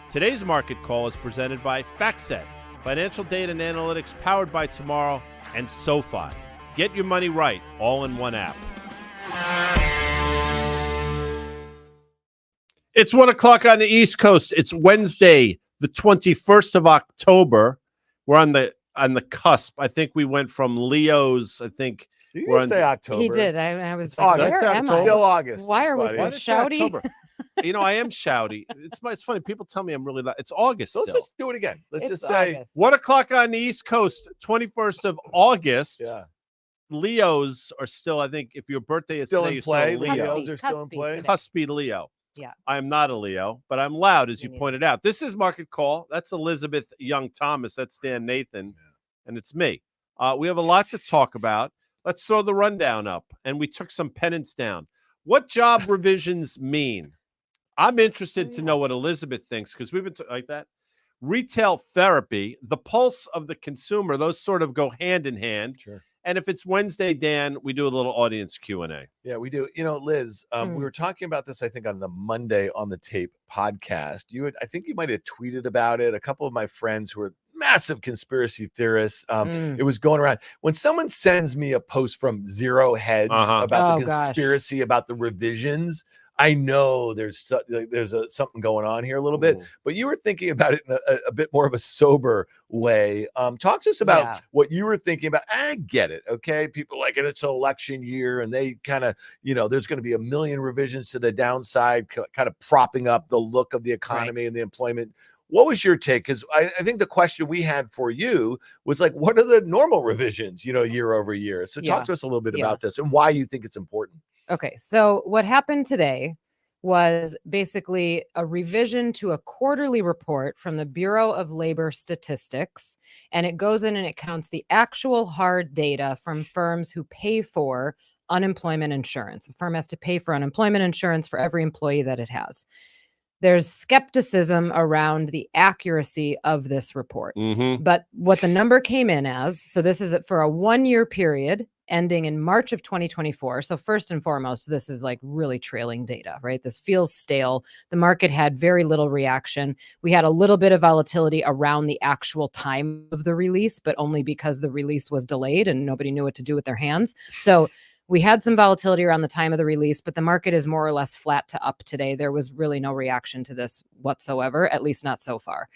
Today's market call is presented by FactSet, financial data and analytics powered by Tomorrow, and SoFi. Get your money right, all in one app. It's 1 o'clock on the East Coast. It's Wednesday, the 21st of October. We're on the cusp. I think we went from Leo's, I think. You didn't say October. He did. I was it's like, August. where am I? Still August. Why are we buddy. so shouty? You know, I am shouty. It's funny. People tell me I'm really loud. It's August. So let's still. just do it again. Let's It's just say August. 1 o'clock on the East Coast, 21st of August. yeah. Leos are still, I think, if your birthday is Still today, in you're play. still a Leo. Leos are still in play. today. Cuspy Leo. Yeah. I am not a Leo, but I'm loud, as you Me pointed out. This is Market Call. That's Elizabeth Young Thomas. That's Dan Nathan. And it's me. We have a lot to talk about. Let's throw the rundown up. And we took some pennants down. What job revisions mean? I'm interested to know what Elizabeth thinks, because we've been like that. Retail therapy, the pulse of the consumer, those sort of go hand in hand. Sure. And if it's Wednesday, Dan, we do a little audience Q&A. Yeah, we do. You know, Liz, we were talking about this, I think, on the Monday on the Tape podcast. I think you might have tweeted about it. A couple of my friends who are massive conspiracy theorists. It was going around. When someone sends me a post from Zero Hedge about the conspiracy, about the revisions, I know there's something going on here a little bit, but you were thinking about it in a bit more of a sober way. Talk to us about what you were thinking about. I get it. Okay. People like it. It's an election year and they kind of, there's going to be a million revisions to the downside, kind of propping up the look of the economy and the employment. What was your take? Because I think the question we had for you was like, what are the normal revisions, year over year? So talk to us a little bit about this and why you think it's important. Okay, so what happened today was basically a revision to a quarterly report from the Bureau of Labor Statistics, and it goes in and it counts the actual hard data from firms who pay for unemployment insurance. A firm has to pay for unemployment insurance for every employee that it has. There's skepticism around the accuracy of this report. But what the number came in as, so this is for a 1-year period ending in March of 2024. So first and foremost, this is like really trailing data, right? This feels stale. The market had very little reaction. We had a little bit of volatility around the actual time of the release, but only because the release was delayed and nobody knew what to do with their hands. So we had some volatility around the time of the release, but the market is more or less flat to up today. There was really no reaction to this whatsoever, at least not so far.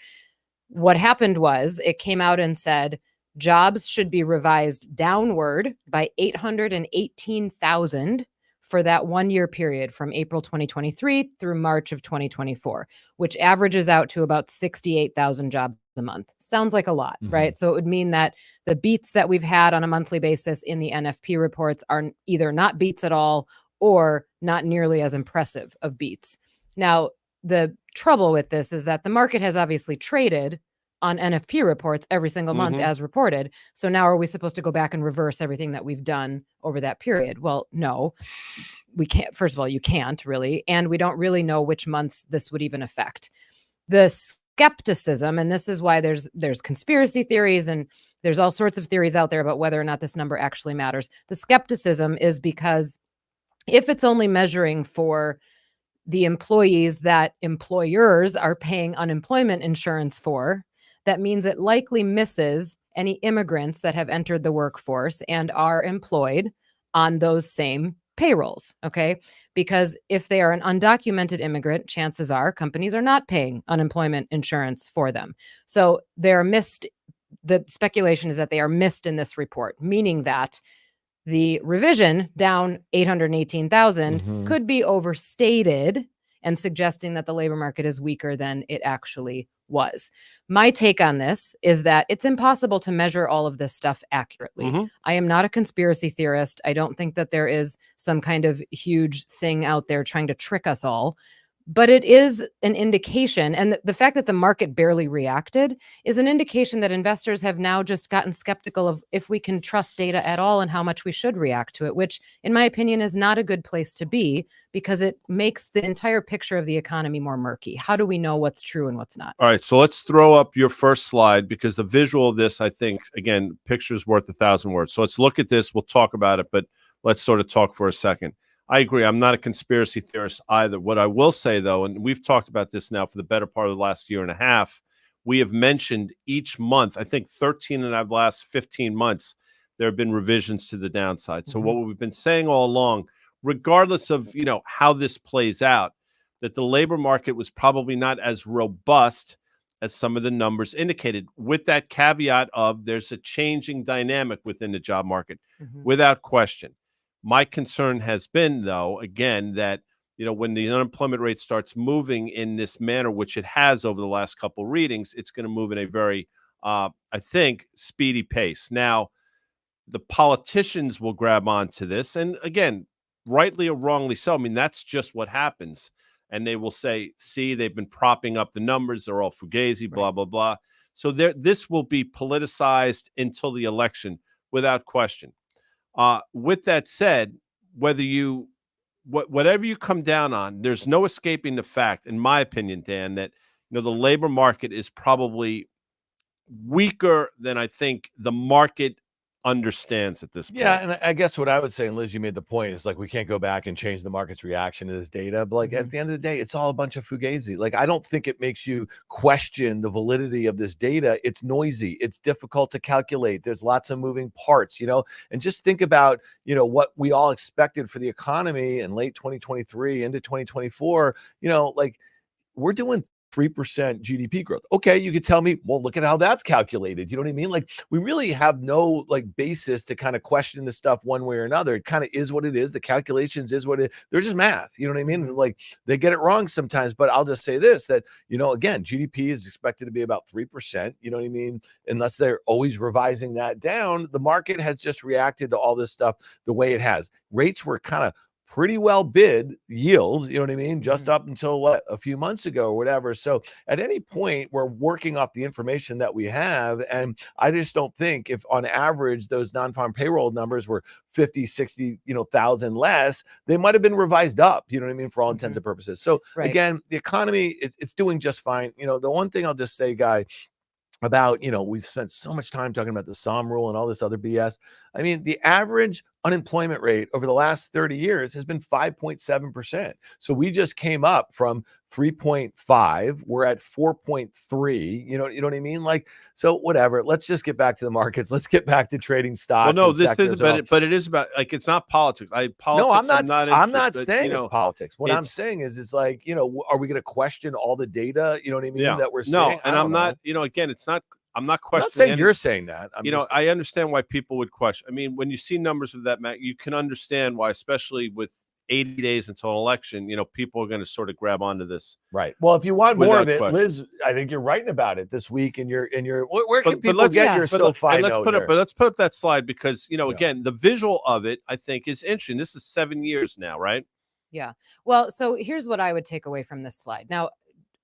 What happened was it came out and said jobs should be revised downward by 818,000 for that 1-year period from April 2023 through March of 2024, which averages out to about 68,000 jobs a month. Sounds like a lot, right? So it would mean that the beats that we've had on a monthly basis in the NFP reports are either not beats at all or not nearly as impressive of beats. Now, the trouble with this is that the market has obviously traded on NFP reports every single month as reported. So now are we supposed to go back and reverse everything that we've done over that period? Well, no, we can't. First of all, you can't really. And we don't really know which months this would even affect. The skepticism, and this is why there's conspiracy theories and there's all sorts of theories out there about whether or not this number actually matters. The skepticism is because if it's only measuring for the employees that employers are paying unemployment insurance for, that means it likely misses any immigrants that have entered the workforce and are employed on those same payrolls, okay? Because if they are an undocumented immigrant, chances are companies are not paying unemployment insurance for them. So they're missed. The speculation is that they are missed in this report, meaning that the revision down 818,000 could be overstated and suggesting that the labor market is weaker than it actually was. My take on this is that it's impossible to measure all of this stuff accurately. I am not a conspiracy theorist. I don't think that there is some kind of huge thing out there trying to trick us all. But it is an indication, and the fact that the market barely reacted is an indication that investors have now just gotten skeptical of if we can trust data at all and how much we should react to it, which in my opinion is not a good place to be because it makes the entire picture of the economy more murky. How do we know what's true and what's not? All right, so let's throw up your first slide because the visual of this, I think, again, picture's worth 1,000 words. So let's look at this. We'll talk about it, but let's sort of talk for a second. I agree. I'm not a conspiracy theorist either. What I will say, though, and we've talked about this now for the better part of the last year and a half, we have mentioned each month, I think 13 and the last 15 months, there have been revisions to the downside. So what we've been saying all along, regardless of, how this plays out, that the labor market was probably not as robust as some of the numbers indicated, with that caveat of there's a changing dynamic within the job market, without question. My concern has been, though, again, that when the unemployment rate starts moving in this manner, which it has over the last couple readings, it's going to move in a very, I think, speedy pace. Now, the politicians will grab onto this, and again, rightly or wrongly so. I mean, that's just what happens. And they will say, see, they've been propping up the numbers. They're all fugazi, blah, blah, blah. So this will be politicized until the election, without question. With that said, whatever you come down on, there's no escaping the fact, in my opinion, Dan, that the labor market is probably weaker than I think the market understands at this point. Yeah, and I guess what I would say, and Liz, you made the point, is like we can't go back and change the market's reaction to this data. But like at the end of the day, it's all a bunch of fugazi. Like I don't think it makes you question the validity of this data. It's noisy, it's difficult to calculate. There's lots of moving parts, and just think about, what we all expected for the economy in late 2023 into 2024. Like we're doing 3% GDP growth. Okay, you could tell me, well, look at how that's calculated. You know what I mean? Like we really have no basis to kind of question this stuff one way or another. It kind of is what it is. The calculations is what it is. They're just math. You know what I mean? Like they get it wrong sometimes, but I'll just say this, that, again, GDP is expected to be about 3%. You know what I mean? Unless they're always revising that down, the market has just reacted to all this stuff the way it has. Rates were kind of pretty well bid yields, you know what I mean? Just up until a few months ago or whatever. So at any point, we're working off the information that we have. And I just don't think if on average, those non-farm payroll numbers were 50, 60, thousand less, they might've been revised up, you know what I mean? For all intents and purposes. So again, the economy, it's doing just fine. The one thing I'll just say, Guy, about, we've spent so much time talking about the SOM rule and all this other BS. I mean, the average unemployment rate over the last 30 years has been 5.7%. So we just came up from 3.5. We're at 4.3. You know what I mean? Like, so whatever. Let's just get back to the markets. Let's get back to trading stocks. Well, no, this is about it, but it is about, like, it's not politics. No, I'm not saying it's politics. What I'm saying is, it's like, are we going to question all the data? You know what I mean? That we're saying. No, and I'm not, again, it's not, I'm not questioning. I'm not saying you're saying that. I understand why people would question. I mean, when you see numbers of that, Matt, you can understand why, especially with 80 days until an election, people are going to sort of grab onto this. Right. Well, if you want more of it, Liz, I think you're writing about it this week in your where can people get your SoFi note here? But let's put up that slide because, again, the visual of it, I think, is interesting. This is 7 years now, right? Yeah. Well, so here's what I would take away from this slide. Now,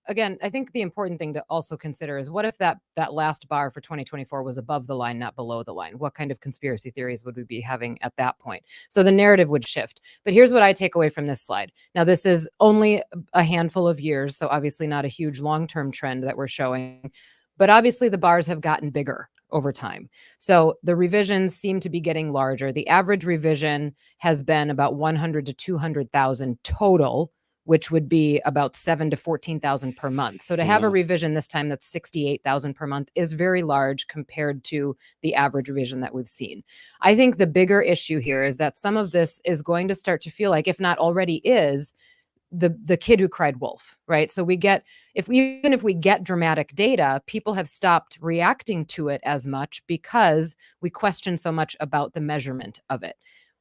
again, I think the important thing to also consider is what if that last bar for 2024 was above the line, not below the line? What kind of conspiracy theories would we be having at that point? So the narrative would shift. But here's what I take away from this slide. Now, this is only a handful of years, so obviously not a huge long-term trend that we're showing. But obviously the bars have gotten bigger over time. So the revisions seem to be getting larger. The average revision has been about 100 to 200,000 total, which would be about 7 to 14,000 per month. So to have a revision this time that's 68,000 per month is very large compared to the average revision that we've seen. I think the bigger issue here is that some of this is going to start to feel like, if not already is, the kid who cried wolf, right? So even if we get dramatic data, people have stopped reacting to it as much because we question so much about the measurement of it.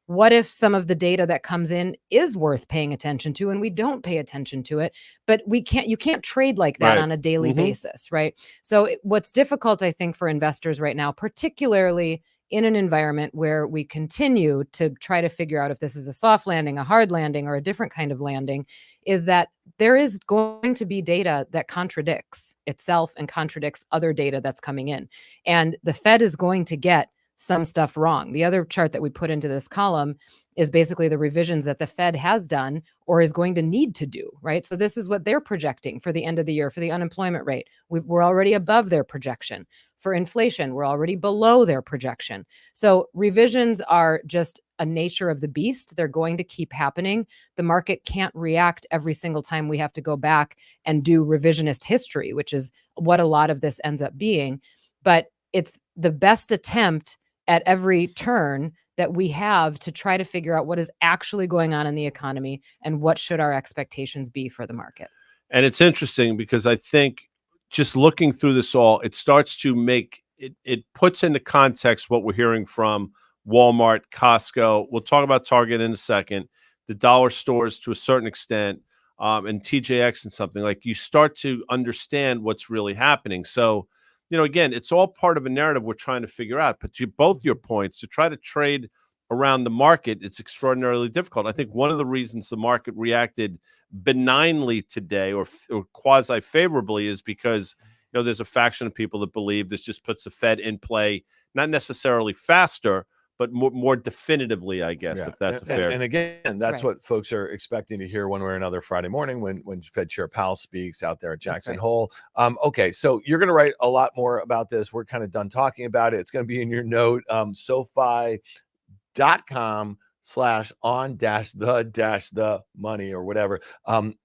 What if some of the data that comes in is worth paying attention to and we don't pay attention to it, but you can't trade like that on a daily basis, right? So what's difficult, I think, for investors right now, particularly in an environment where we continue to try to figure out if this is a soft landing, a hard landing, or a different kind of landing, is that there is going to be data that contradicts itself and contradicts other data that's coming in. And the Fed is going to get some stuff wrong. The other chart that we put into this column is basically the revisions that the Fed has done or is going to need to do, right? So this is what they're projecting for the end of the year for the unemployment rate. We're already above their projection. For inflation, we're already below their projection. So revisions are just a nature of the beast. They're going to keep happening. The market can't react every single time we have to go back and do revisionist history, which is what a lot of this ends up being. But it's the best attempt at every turn that we have to try to figure out what is actually going on in the economy and what should our expectations be for the market. And it's interesting because I think just looking through this all, it starts to make it puts into context what we're hearing from Walmart, Costco. We'll talk about Target in a second, the dollar stores to a certain extent, and TJX and something like you start to understand what's really happening. So, again, it's all part of a narrative we're trying to figure out. But to both your points, to try to trade around the market, it's extraordinarily difficult. I think one of the reasons the market reacted benignly today or quasi-favorably is because there's a faction of people that believe this just puts the Fed in play, not necessarily faster, but more definitively, I guess, if that's fair. And again, that's what folks are expecting to hear one way or another Friday morning when Fed Chair Powell speaks out there at Jackson Hole. Okay, so you're going to write a lot more about this. We're kind of done talking about it. It's going to be in your note, SoFi.com/on-the money or whatever.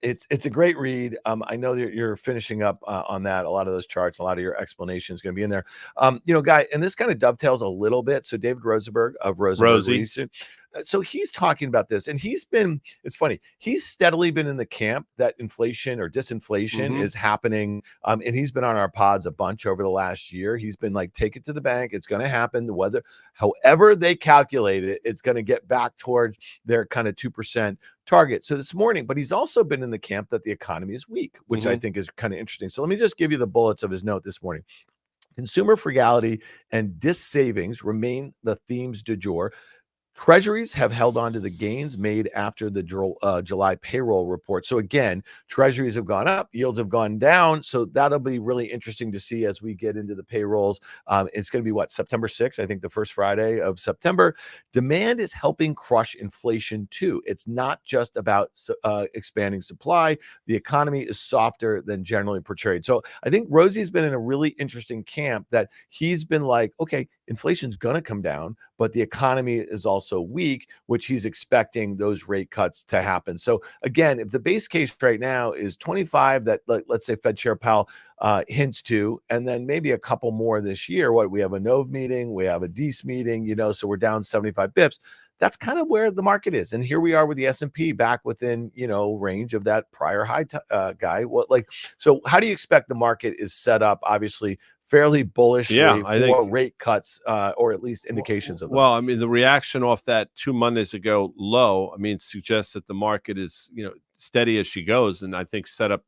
It's a great read. I know that you're finishing up on that. A lot of those charts, a lot of your explanation is going to be in there. Guy, and this kind of dovetails a little bit. So David Rosenberg of Rosenberg Research. So he's talking about this, and it's funny, he's steadily been in the camp that inflation or disinflation is happening. And he's been on our pods a bunch over the last year. He's been like, take it to the bank. It's going to happen. However they calculate it, it's going to get back towards their kind of 2% target. So this morning, but he's also been in the camp that the economy is weak, which I think is kind of interesting. So let me just give you the bullets of his note this morning. Consumer frugality and dis-savings remain the themes du jour. Treasuries have held on to the gains made after the July payroll report. So again, treasuries have gone up, yields have gone down. So that'll be really interesting to see as we get into the payrolls. It's going to be September 6th, I think the first Friday of September. Demand is helping crush inflation too. It's not just about expanding supply. The economy is softer than generally portrayed. So I think Rosie's been in a really interesting camp that he's been like, okay, inflation's going to come down, but the economy is also weak, which he's expecting those rate cuts to happen. So again, if the base case right now is 25 that let's say Fed Chair Powell hints to, and then maybe a couple more this year, we have a NOVE meeting, we have a DECE meeting, so we're down 75 bips. That's kind of where the market is. And here we are with the S&P back within, range of that prior high guy. So how do you expect the market is set up? Obviously, fairly bullishly for rate cuts, or at least indications of them. Well, I mean, the reaction off that 2 Mondays ago low, suggests that the market is, steady as she goes, and I think set up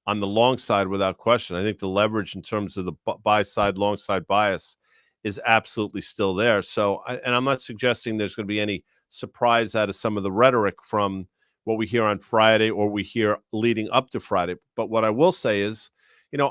on the long side without question. I think the leverage in terms of the buy side, long side bias is absolutely still there. So, and I'm not suggesting there's going to be any surprise out of some of the rhetoric from what we hear on Friday or we hear leading up to Friday. But what I will say is,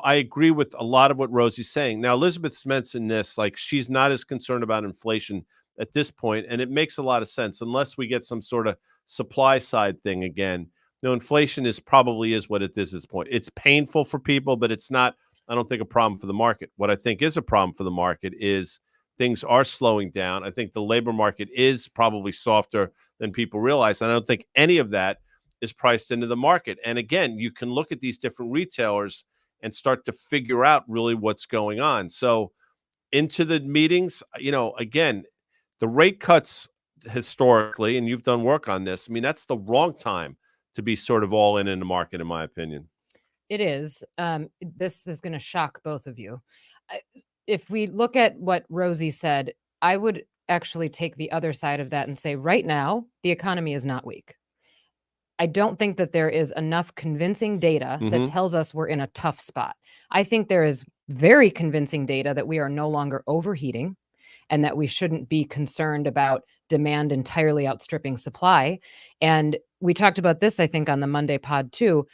I agree with a lot of what Rosie's saying. Now, Elizabeth's mentioned this, like she's not as concerned about inflation at this point, and it makes a lot of sense unless we get some sort of supply side thing again. Inflation probably is what it is at this point. It's painful for people, but it's not, I don't think, a problem for the market. What I think is a problem for the market is things are slowing down. I think the labor market is probably softer than people realize, and I don't think any of that is priced into the market. And again, you can look at these different retailers and start to figure out really what's going on. So into the meetings, again, the rate cuts historically, and you've done work on this, that's the wrong time to be sort of all in the market, in my opinion. It is. This is going to shock both of you. If we look at what Rosie said, I would actually take the other side of that and say right now, the economy is not weak. I don't think that there is enough convincing data that tells us we're in a tough spot. I think there is very convincing data that we are no longer overheating and that we shouldn't be concerned about demand entirely outstripping supply. And we talked about this, I think, on the Monday pod too.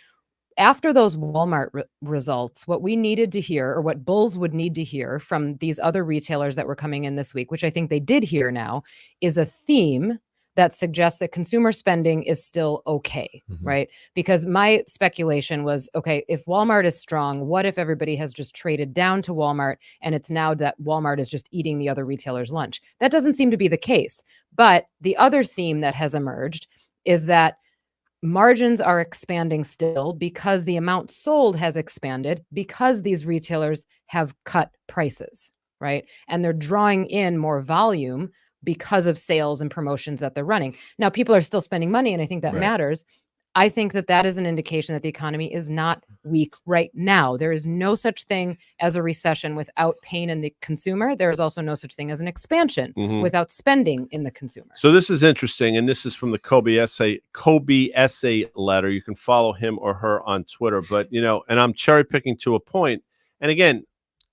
after those Walmart results, what we needed to hear, or what bulls would need to hear from these other retailers that were coming in this week, which I think they did hear now, is a theme that suggests that consumer spending is still okay, right? Because my speculation was, okay, if Walmart is strong, what if everybody has just traded down to Walmart and it's now that Walmart is just eating the other retailers' lunch? That doesn't seem to be the case. But the other theme that has emerged is that margins are expanding still because the amount sold has expanded because these retailers have cut prices, right? And they're drawing in more volume because of sales and promotions that they're running. Now, people are still spending money, and I think that matters. I think that that is an indication that the economy is not weak right now. There is no such thing as a recession without pain in the consumer. There is also no such thing as an expansion without spending in the consumer. So this is interesting, and this is from the Kobe essay letter. You can follow him or her on Twitter, but and I'm cherry picking to a point. And again,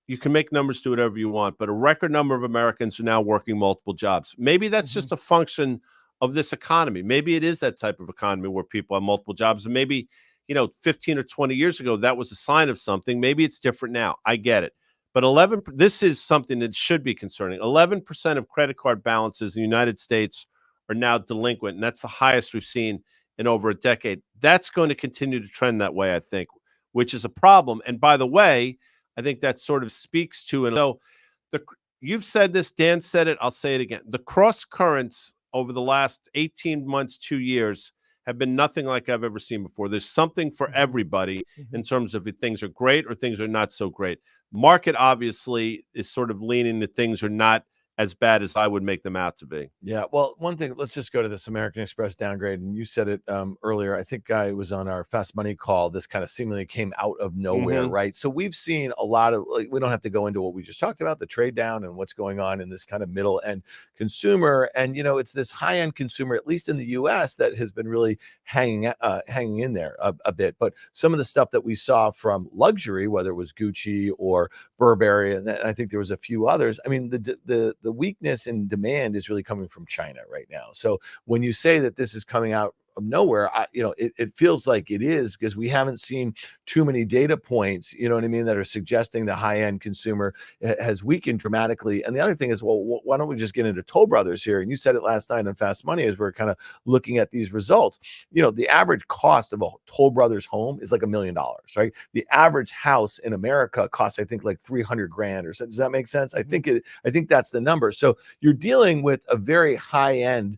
you can make numbers do whatever you want, but a record number of Americans are now working multiple jobs. Maybe that's just a function of this economy. Maybe it is that type of economy where people have multiple jobs. And maybe, 15 or 20 years ago, that was a sign of something. Maybe it's different now. I get it. But this is something that should be concerning. 11% of credit card balances in the United States are now delinquent. And that's the highest we've seen in over a decade. That's going to continue to trend that way, I think, which is a problem. And by the way, I think that sort of speaks to, and so you've said this, Dan said it, I'll say it again. The cross currents over the last 18 months, 2 years have been nothing like I've ever seen before. There's something for everybody in terms of if things are great or things are not so great. Market obviously is sort of leaning that things are not as bad as I would make them out to be. Yeah. Well, one thing, let's just go to this American Express downgrade. And you said it earlier. I think I was on our Fast Money call. This kind of seemingly came out of nowhere, right? So we've seen a lot of, we don't have to go into what we just talked about, the trade down and what's going on in this kind of middle end consumer. And, it's this high end consumer, at least in the US, that has been really hanging in there a bit. But some of the stuff that we saw from luxury, whether it was Gucci or Burberry, and I think there was a few others. I mean, the weakness in demand is really coming from China right now. So when you say that this is coming out of nowhere, it feels like it is, because we haven't seen too many data points, that are suggesting the high-end consumer has weakened dramatically. And the other thing is, well, why don't we just get into Toll Brothers here? And you said it last night on Fast Money as we're kind of looking at these results. The average cost of a Toll Brothers home is like $1 million, right? The average house in America costs, I think, like $300,000 or so. Does that make sense? I think that's the number. So you're dealing with a very high-end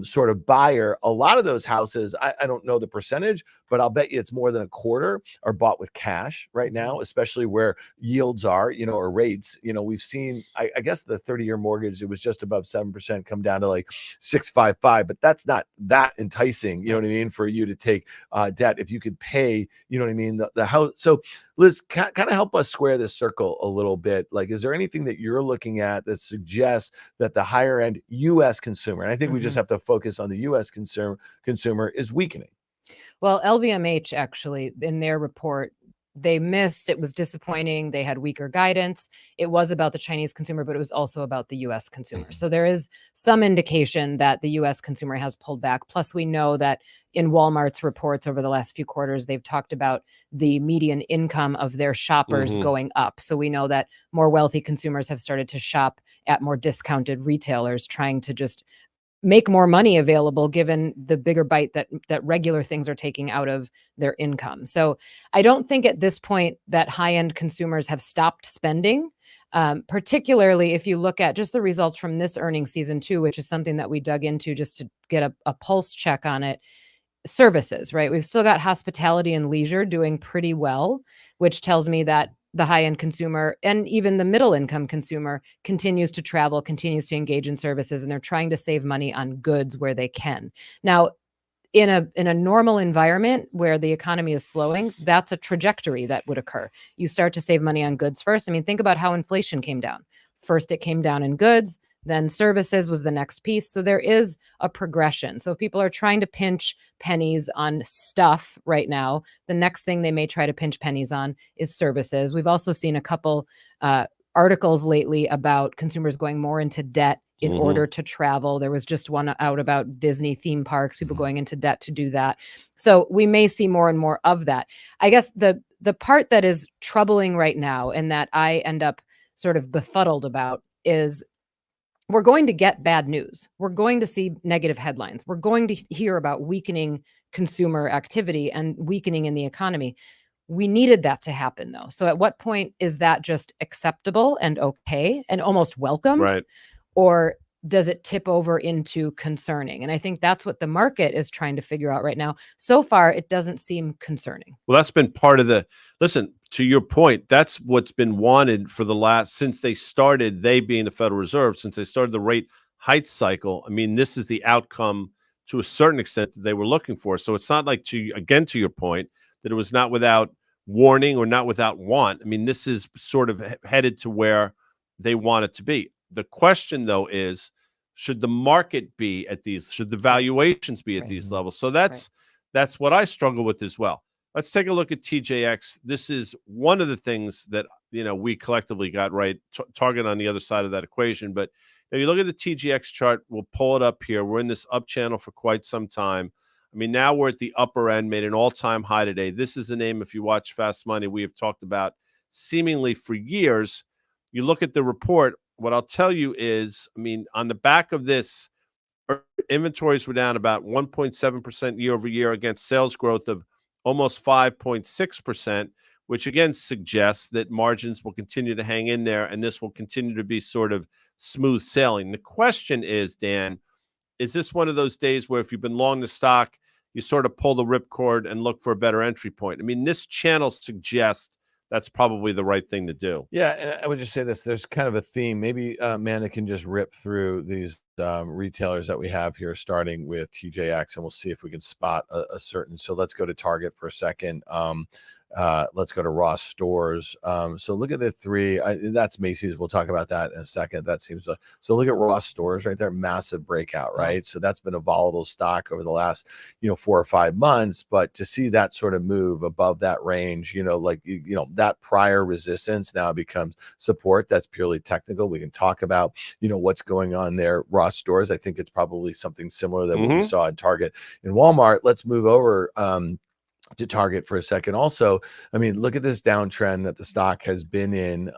sort of buyer. A lot of those houses, I don't know the percentage, but I'll bet you it's more than a quarter are bought with cash right now, especially where yields are, or rates. We've seen, I guess the 30-year mortgage, it was just above 7%, come down to like 6.55, but that's not that enticing, for you to take debt if you could pay, the house. So Liz, kind of help us square this circle a little bit. Like, is there anything that you're looking at that suggests that the higher end U.S. consumer, and I think we just have to focus on the U.S. consumer is weakening? Well, LVMH actually, in their report, they missed. It was disappointing. They had weaker guidance. It was about the Chinese consumer, but it was also about the U.S. consumer. So there is some indication that the U.S. consumer has pulled back. Plus, we know that in Walmart's reports over the last few quarters, they've talked about the median income of their shoppers going up. So we know that more wealthy consumers have started to shop at more discounted retailers, trying to just make more money available given the bigger bite that regular things are taking out of their income. So I don't think at this point that high-end consumers have stopped spending, particularly if you look at just the results from this earnings season too, which is something that we dug into just to get a pulse check on it. Services, right? We've still got hospitality and leisure doing pretty well, which tells me that the high-end consumer and even the middle-income consumer continues to travel, continues to engage in services, and they're trying to save money on goods where they can. Now, in a normal environment where the economy is slowing, that's a trajectory that would occur. You start to save money on goods first. I mean, think about how inflation came down. First, it came down in goods, then services was the next piece. So there is a progression. So if people are trying to pinch pennies on stuff right now, the next thing they may try to pinch pennies on is services. We've also seen a couple articles lately about consumers going more into debt in order to travel. There was just one out about Disney theme parks, people going into debt to do that. So we may see more and more of that. I guess the part that is troubling right now and that I end up sort of befuddled about is we're going to get bad news. We're going to see negative headlines. We're going to hear about weakening consumer activity and weakening in the economy. We needed that to happen, though. So at what point is that just acceptable and okay and almost welcomed? Right. Or does it tip over into concerning? And I think that's what the market is trying to figure out right now. So far, it doesn't seem concerning. Well, that's been part of listen, to your point, that's what's been wanted for since they started, they being the Federal Reserve, since they started the rate height cycle. I mean, this is the outcome to a certain extent that they were looking for. So it's not like, to your point, that it was not without warning or not without want. I mean, this is sort of headed to where they want it to be. The question, though, is, should the market be at these, should the valuations be at these levels? So that's what I struggle with as well. Let's take a look at TJX. This is one of the things that, we collectively got right, target on the other side of that equation. But if you look at the TJX chart, we'll pull it up here. We're in this up channel for quite some time. I mean, now we're at the upper end, made an all-time high today. This is a name, if you watch Fast Money, we have talked about seemingly for years. You look at the report, what I'll tell you is, I mean, on the back of this, inventories were down about 1.7% year over year against sales growth of almost 5.6%, which again suggests that margins will continue to hang in there and this will continue to be sort of smooth sailing. The question is, Dan, is this one of those days where if you've been long the stock, you sort of pull the ripcord and look for a better entry point? I mean, this channel suggests that's probably the right thing to do. Yeah, and I would just say this. There's kind of a theme. Maybe Amanda can just rip through these retailers that we have here, starting with TJX, and we'll see if we can spot a certain. So let's go to Target for a second. Let's go to Ross Stores. So look at the three. That's Macy's. We'll talk about that in a second. That seems so. Look at Ross Stores right there. Massive breakout, right? So that's been a volatile stock over the last 4 or 5 months. But to see that sort of move above that range, that prior resistance now becomes support. That's purely technical. We can talk about what's going on there. Ross Stores. I think it's probably something similar that what we saw in Target and Walmart. Let's move over to Target for a second. Also, I mean, look at this downtrend that the stock has been in,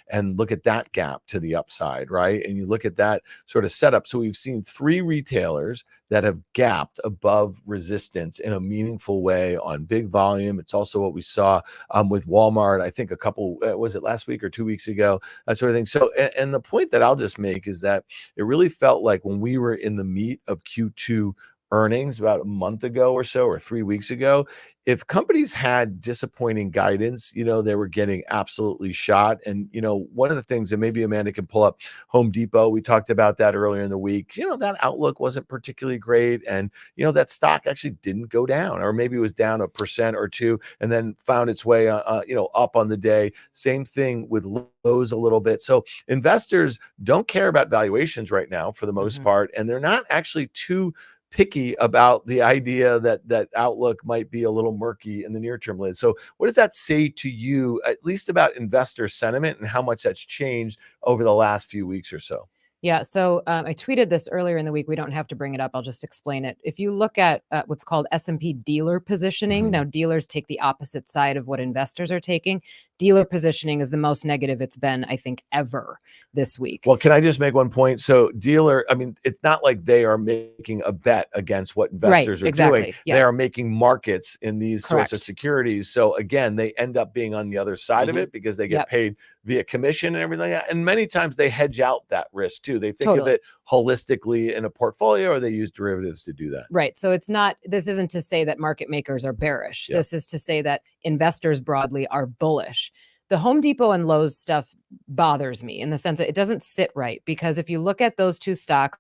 and look at that gap to the upside, right? And you look at that sort of setup. So we've seen 3 retailers that have gapped above resistance in a meaningful way on big volume. It's also what we saw with Walmart, I think a couple, was it last week or 2 weeks ago, that sort of thing. So, and the point that I'll just make is that it really felt like when we were in the meat of Q2 earnings about a month ago or so, or 3 weeks ago, if companies had disappointing guidance, they were getting absolutely shot. And, one of the things, and maybe Amanda can pull up Home Depot, we talked about that earlier in the week, that outlook wasn't particularly great. And, that stock actually didn't go down, or maybe it was down 1% or 2% and then found its way, up on the day. Same thing with Lowe's a little bit. So investors don't care about valuations right now for the most part, and they're not actually too picky about the idea that outlook might be a little murky in the near term, Liz. So what does that say to you, at least about investor sentiment and how much that's changed over the last few weeks or so? Yeah. So I tweeted this earlier in the week. We don't have to bring it up. I'll just explain it. If you look at what's called S&P dealer positioning, now dealers take the opposite side of what investors are taking. Dealer positioning is the most negative it's been, I think, ever this week. Well, can I just make one point? So dealer, I mean, it's not like they are making a bet against what investors are doing. Yes. They are making markets in these sorts of securities. So again, they end up being on the other side of it because they get paid via commission and everything like that. And many times they hedge out that risk too. They think of it holistically in a portfolio, or they use derivatives to do that. Right. So this isn't to say that market makers are bearish. This is to say that investors broadly are bullish. The Home Depot and Lowe's stuff bothers me in the sense that it doesn't sit right, because if you look at those two stocks,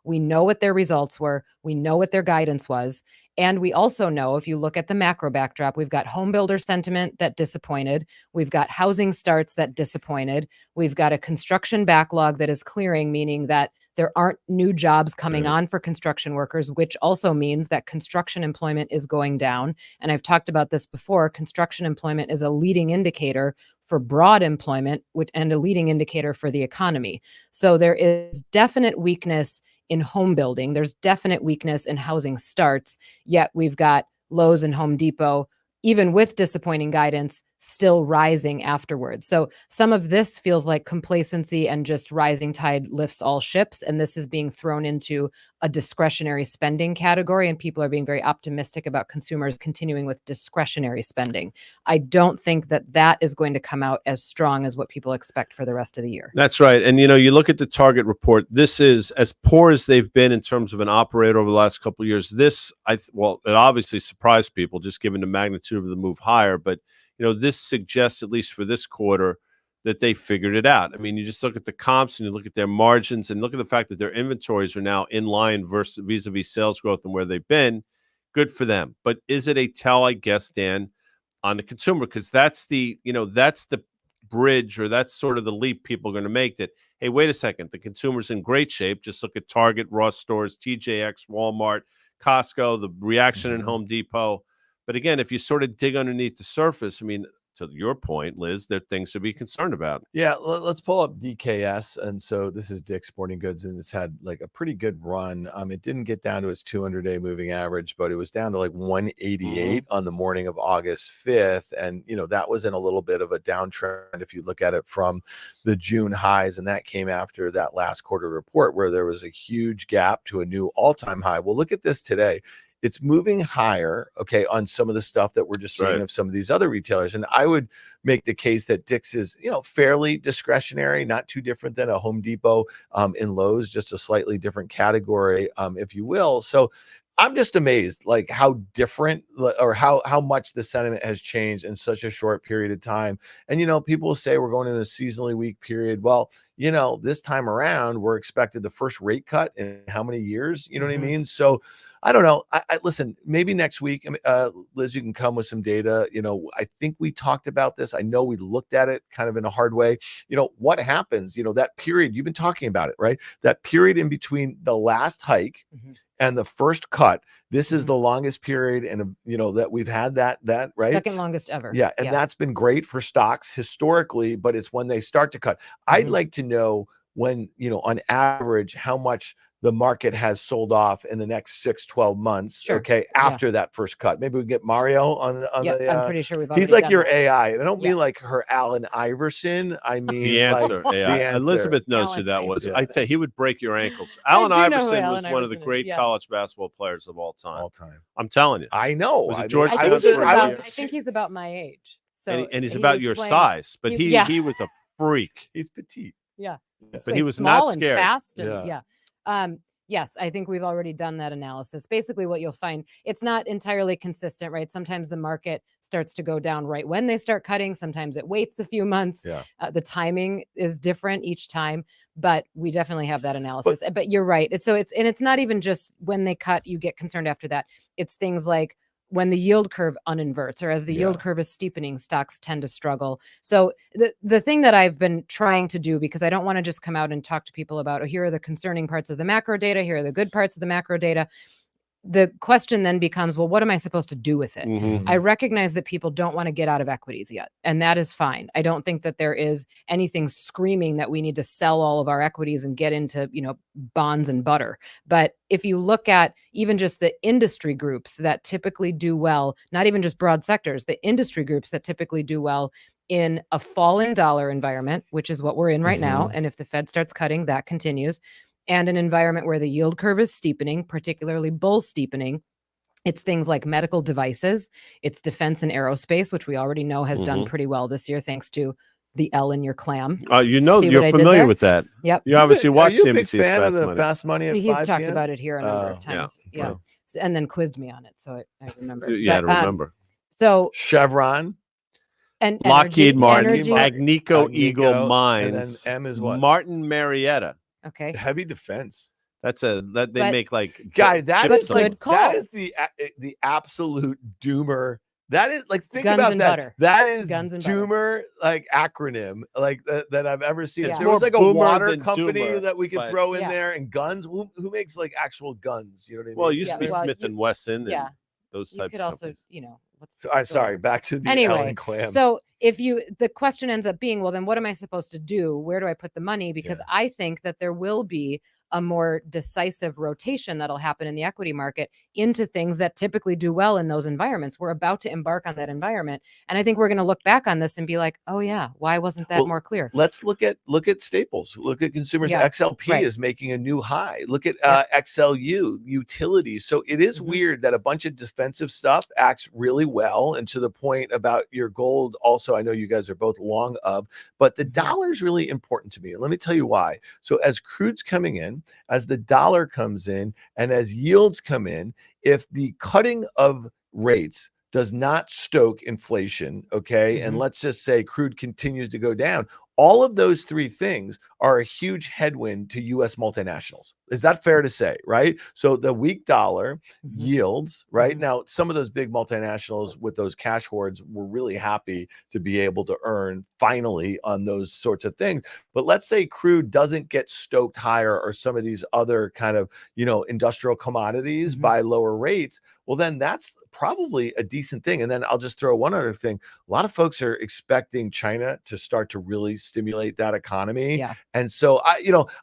we know what their results were. We know what their guidance was. And we also know, if you look at the macro backdrop, we've got home builder sentiment that disappointed. We've got housing starts that disappointed. We've got a construction backlog that is clearing, meaning that there aren't new jobs coming on for construction workers, which also means that construction employment is going down. And I've talked about this before. Construction employment is a leading indicator for broad employment, and a leading indicator for the economy. So there is definite weakness in home building. There's definite weakness in housing starts, yet we've got Lowe's and Home Depot, even with disappointing guidance, still rising afterwards. So some of this feels like complacency and just rising tide lifts all ships. And this is being thrown into a discretionary spending category. And people are being very optimistic about consumers continuing with discretionary spending. I don't think that that is going to come out as strong as what people expect for the rest of the year. That's right. And, you look at the Target report, this is as poor as they've been in terms of an operator over the last couple of years. This, it obviously surprised people just given the magnitude of the move higher. But, this suggests, at least for this quarter, that they figured it out. I mean, you just look at the comps and you look at their margins and look at the fact that their inventories are now in line vis-a-vis sales growth and where they've been. Good for them. But is it a tell, I guess, Dan, on the consumer? Because that's the bridge, or that's sort of the leap people are going to make, that, hey, wait a second, the consumer's in great shape. Just look at Target, Ross Stores, TJX, Walmart, Costco, the reaction in Home Depot. But again, if you sort of dig underneath the surface, I mean, to your point, Liz, there are things to be concerned about. Yeah, let's pull up DKS. And so this is Dick's Sporting Goods, and it's had like a pretty good run. It didn't get down to its 200-day moving average, but it was down to like 188 on the morning of August 5th. And, that was in a little bit of a downtrend if you look at it from the June highs. And that came after that last quarter report where there was a huge gap to a new all-time high. Well, look at this today. It's moving higher, okay, on some of the stuff that we're just seeing of some of these other retailers. And I would make the case that Dick's is, fairly discretionary, not too different than a Home Depot and Lowe's, just a slightly different category, if you will. So I'm just amazed, like how different or how much the sentiment has changed in such a short period of time. And, people will say we're going in a seasonally weak period. Well, this time around, we're expected the first rate cut in how many years? You know what I mean? So I don't know. I listen, maybe next week, Liz, you can come with some data. I think we talked about this. I know we looked at it kind of in a hard way. What happens, that period, you've been talking about it, right? That period in between the last hike and the first cut. This is the longest period, and that we've had that right, second longest ever. Yeah, and that's been great for stocks historically, but it's when they start to cut. I'd like to know when, on average, how much the market has sold off in the next 6-12 months. Okay, after that first cut. Maybe we get Mario on the I'm pretty sure we've already he's like done your that. AI. I don't mean like her Allen Iverson. I mean The answer, like AI. the answer. Elizabeth knows who Allen that was. Iverson. I tell you, he would break your ankles. I Allen do know who Iverson Allen was one of the Iverson is, great yeah. college basketball players of all time. All time. I'm telling you. I know. Was it I mean, Georgetown? I think, I I think he's about my age. So and he's he about was your playing- size, but he- he was a freak. He's petite. Yeah. But he was small not scared. and fast. And, yes, I think we've already done that analysis. Basically, what you'll find, it's not entirely consistent, right? Sometimes the market starts to go down right when they start cutting. Sometimes it waits a few months. Yeah. The timing is different each time, but we definitely have that analysis. But you're right. It's not even just when they cut, you get concerned after that. It's things like when the yield curve uninverts, or as the yield curve is steepening, stocks tend to struggle. So the thing that I've been trying to do, because I don't want to just come out and talk to people about, oh, here are the concerning parts of the macro data, here are the good parts of the macro data. The question then becomes, well, what am I supposed to do with it? I recognize that people don't want to get out of equities yet, and that is fine. I don't think that there is anything screaming that we need to sell all of our equities and get into, bonds and butter. But if you look at even just the industry groups that typically do well, not even just broad sectors, the industry groups that typically do well in a falling dollar environment, which is what we're in right now, and if the Fed starts cutting, that continues, and an environment where the yield curve is steepening, particularly bull steepening, it's things like medical devices, it's defense and aerospace, which we already know has done pretty well this year, thanks to the L in your clam. You're familiar with that. Yep. You obviously watch Are you a CNBC's big fan of Fast the Money. Fast Money at He's 5 talked p.m.? about it here a number of times. Yeah. And then quizzed me on it, so I remember. Yeah, But, I remember. So Chevron. and Lockheed Martin, energy. Agnico Eagle And Mines, then M is what? Martin Marietta. Okay. Heavy defense. That they But- make like Guy, that But is good like call. that is the absolute doomer. That is like think Guns about and that. butter. That is Guns and butter. doomer like acronym like that I've ever seen. Yeah. If It's there was more like a boomer water than company doomer, that we could but- throw in Yeah. there, and guns. Who makes like actual guns? You know what I mean? Well, it used Yeah, to be well, Smith and Wesson and Yeah. those You types could of also, companies. What's So, the I'm sorry, word? back to the Anyway, Ellen clam. so the question ends up being, well, then what am I supposed to do? Where do I put the money? Because I think that there will be a more decisive rotation that'll happen in the equity market into things that typically do well in those environments. We're about to embark on that environment. And I think we're going to look back on this and be like, oh yeah, why wasn't that more clear? Let's look at staples. Look at consumers. Yeah, XLP right. is making a new high. Look at Yep. XLU utilities. So it is weird that a bunch of defensive stuff acts really well, and to the point about your gold. Also, I know you guys are both long of, but the dollar is really important to me. Let me tell you why. So as crude's coming in, as the dollar comes in, and as yields come in, if the cutting of rates does not stoke inflation, okay, and let's just say crude continues to go down, all of those three things are a huge headwind to U.S. multinationals. Is that fair to say, right? So the weak dollar yields, right? Now, some of those big multinationals with those cash hoards were really happy to be able to earn finally on those sorts of things. But let's say crude doesn't get stoked higher, or some of these other kind of, industrial commodities by lower rates. Well, then that's probably a decent thing. And then I'll just throw one other thing. A lot of folks are expecting China to start to really stimulate that economy. Yeah. And so